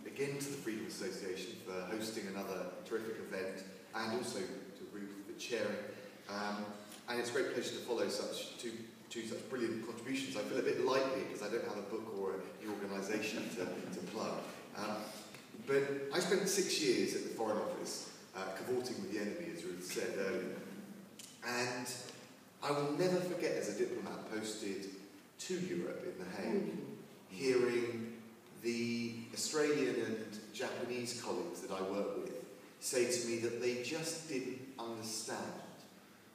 again to the Freedom Association for hosting another terrific event, and also to Ruth for chairing. And it's a great pleasure to follow two such brilliant contributions. I feel a bit lightly because I don't have a book or an organisation to plug. But I spent 6 years at the Foreign Office, cavorting with the enemy, as Ruth said earlier. And I will never forget, as a diplomat posted to Europe in The Hague, hearing the Australian and Japanese colleagues that I work with say to me that they just didn't understand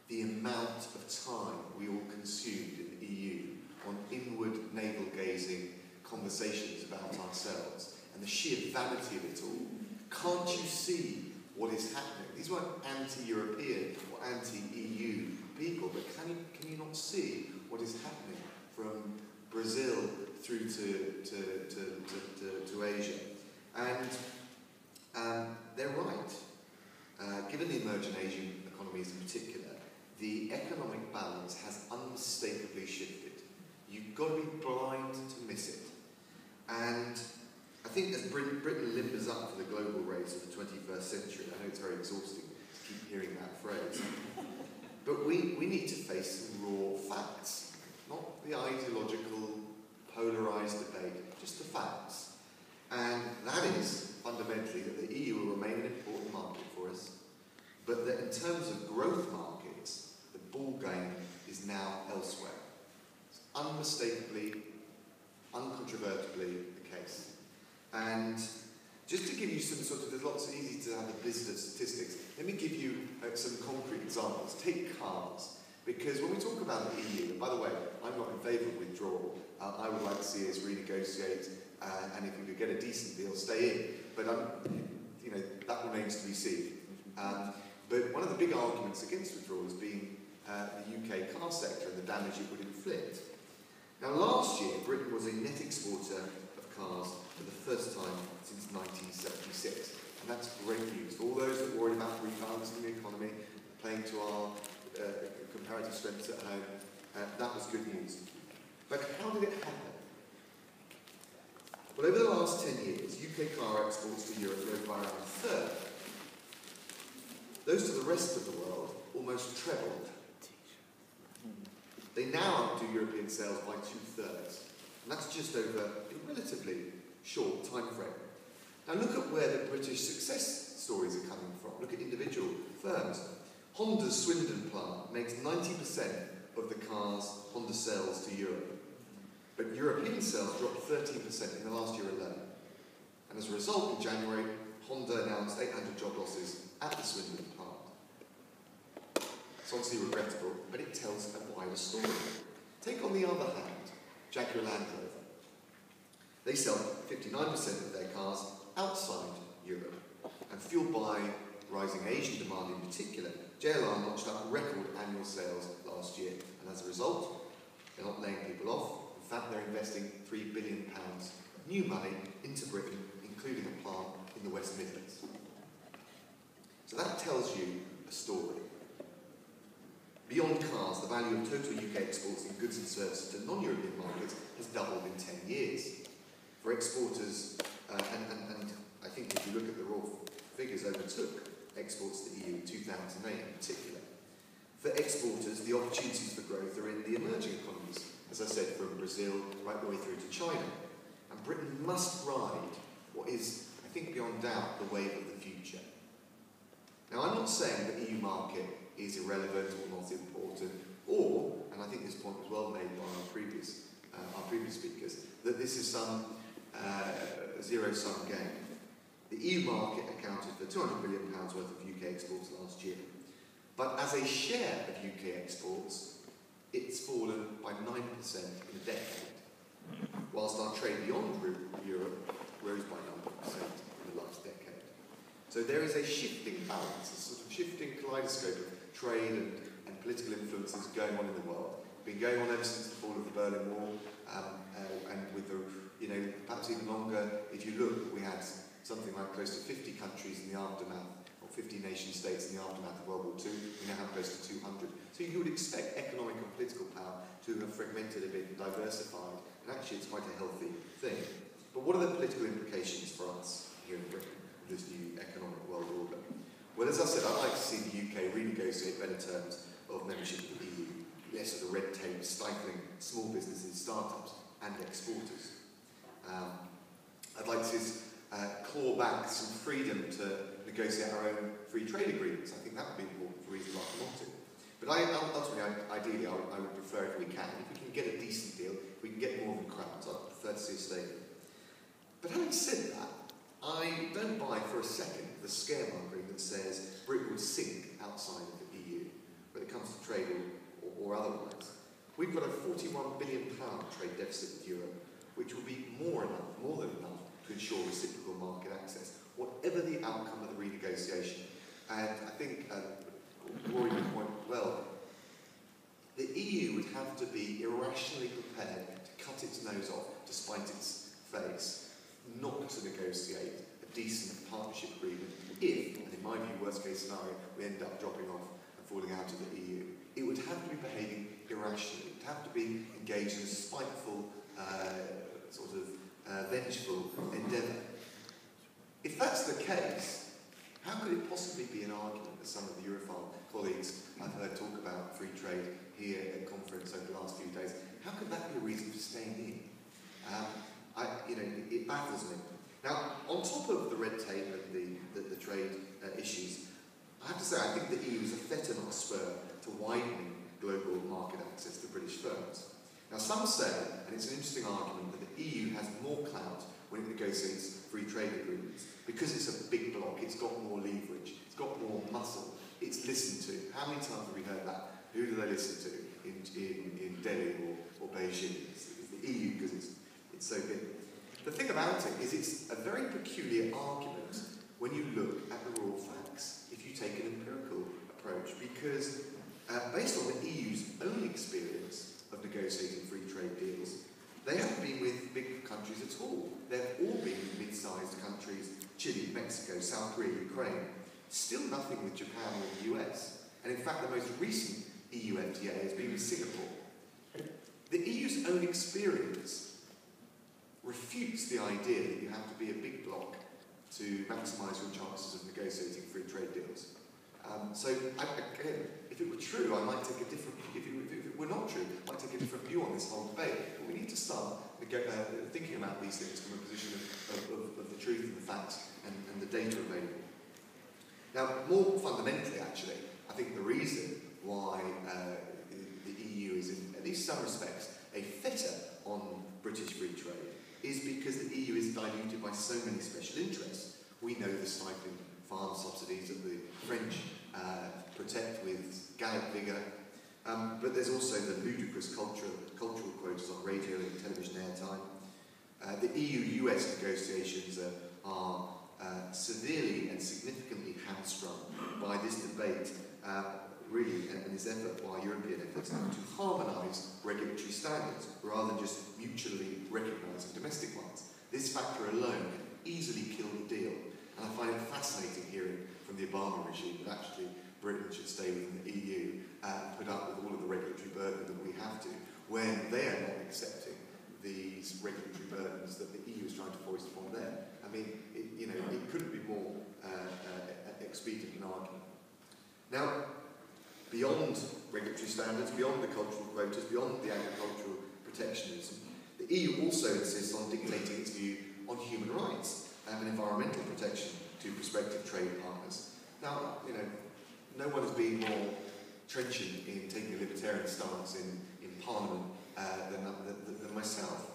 the amount of time we all consumed in the EU on inward navel-gazing conversations about ourselves and the sheer vanity of it all. Can't you see what is happening? These weren't anti-European or anti-EU people, but can you not see what is happening from Brazil through to Asia? And they're right. Given the emerging Asian economies in particular, the economic balance has unmistakably shifted. You've got to be blind to miss it. And I think as Britain limbers up for the global race of the 21st century, I know it's very exhausting to keep hearing that phrase, but we need to face some raw facts, not the ideological, polarised debate, just the facts. And that is fundamentally that the EU will remain an important market for us, but that in terms of growth markets, the ball game is now elsewhere. It's unmistakably, uncontrovertibly the case. And just to give you some sort of, there's lots of easy to have the blizzard of statistics, let me give you some concrete examples. Take cars, because when we talk about the EU, and by the way, I'm not in favour of withdrawal. I would like to see us renegotiate, and if we could get a decent deal, stay in. But you know, that remains to be seen. But one of the big arguments against withdrawal has been the UK car sector and the damage it would inflict. Now, last year, Britain was a net exporter of cars for the first time since 1976. And that's great news. For all those that worried about rebalancing the economy, playing to our comparative strengths at home, that was good news. But how did it happen? Well, over the last 10 years, UK car exports to Europe rose by around a third. Those to the rest of the world almost trebled. They now outdo European sales by 2/3. And that's just over a relatively short time frame. Now look at where the British success stories are coming from. Look at individual firms. Honda's Swindon plant makes 90% of the cars Honda sells to Europe. But European sales dropped 13% in the last year alone. And as a result, in January, Honda announced 800 job losses at the Swindon plant. It's obviously regrettable, but it tells a wider story. Take on the other hand, Jaguar Land Rover. They sell 59% of their cars outside Europe, and fueled by rising Asian demand in particular, JLR notched up record annual sales last year, and as a result, they're not laying people off. In fact, they're investing £3 billion of new money into Britain, including a plant in the West Midlands. So that tells you a story. Beyond cars, the value of total UK exports in goods and services to non-European markets has doubled in 10 years. For exporters, and I think if you look at the raw figures, overtook exports to the EU in 2008 in particular. For exporters, the opportunities for growth are in the emerging economies, as I said, from Brazil right the way through to China. And Britain must ride what is, I think beyond doubt, the wave of the future. Now, I'm not saying the EU market is irrelevant or not important, or, and I think this point was well made by our previous speakers, that this is some zero-sum game. The EU market accounted for £200 billion worth of UK exports last year. But as a share of UK exports, it's fallen by 9% in a decade, whilst our trade beyond Europe rose by 9% in the last decade. So there is a shifting balance, a sort of shifting kaleidoscope of trade and political influences going on in the world. Been going on ever since the fall of the Berlin Wall, and with the, perhaps even longer. If you look, we had something like close to 50 countries in the aftermath, or 50 nation states in the aftermath of World War II. We now have close to 200. So you would expect economic and political power to have fragmented a bit and diversified, and actually it's quite a healthy thing. But what are the political implications for us here in Britain with this new economic world order? Well, as I said, I'd like to see the UK renegotiate better terms of membership of the EU, less of the red tape stifling small businesses, startups and exporters. I'd like to see us claw back some freedom to negotiate our own free trade agreements. I think that would be important for reasons like I want to. But ultimately, ideally, I would prefer if we can get a decent deal, if we can get more than crowns, I'd prefer to see a statement. But having said that, I don't buy for a second the scaremongering that says Britain would sink outside of the EU, when it comes to trade or otherwise. We've got a £41 billion trade deficit with Europe, which will be more than enough to ensure reciprocal market access, whatever the outcome of the renegotiation. And I think Rory would point well, the EU would have to be irrationally prepared to cut its nose off to spite its face, not to negotiate a decent partnership agreement if, and in my view, worst case scenario, we end up dropping off and falling out of the EU. It would have to be behaving irrationally. It would have to be engaged in a spiteful, vengeful endeavour. If that's the case, how could it possibly be an argument that some of the Europhile colleagues I've heard talk about free trade here at conference over the last few days? How could that be a reason for staying in? It baffles me. Now, on top of the red tape and the trade issues, I have to say I think the EU is a fetter, not a spur, to widening global market access to British firms. Now, some say, and it's an interesting argument, that the EU has more clout when it negotiates free trade agreements because it's a big bloc, it's got more leverage, it's got more muscle, it's listened to. How many times have we heard that? Who do they listen to in Delhi or Beijing? It's the EU because it's so big. The thing about it is it's a very peculiar argument when you look at the raw facts, if you take an empirical approach, because based on the EU's own experience of negotiating free trade deals, they haven't been with big countries at all. They've all been with mid-sized countries, Chile, Mexico, South Korea, Ukraine. Still nothing with Japan or the US. And in fact, the most recent EU FTA has been with Singapore. The EU's own experience refutes the idea that you have to be a big bloc to maximise your chances of negotiating free trade deals. Again, if it were true, I might take a different. If it were not true, I might take a different view on this whole debate. But we need to start thinking about these things from a position of the truth and the facts and the data available. Now, more fundamentally, actually, I think the reason why the EU is, in at least some respects, a fetter on British free trade is because the EU is diluted by so many special interests. We know the stifling farm subsidies that the French protect with Gallic vigour, but there's also the ludicrous cultural quotas on radio and television airtime. The EU-US negotiations are severely and significantly hamstrung by this debate, really, and this effort by European efforts to harmonise regulatory standards rather than just mutually recognising domestic ones. This factor alone can easily kill the deal, and I find it fascinating hearing from the Obama regime that actually Britain should stay within the EU and put up with all of the regulatory burden that we have to, when they are not accepting these regulatory burdens that the EU is trying to foist upon them. I mean, it couldn't be more expedient an argument. Now, beyond regulatory standards, beyond the cultural quotas, beyond the agricultural protectionism, the EU also insists on dictating its view on human rights and environmental protection to prospective trade partners. Now, no one has been more trenchant in taking a libertarian stance in Parliament than myself.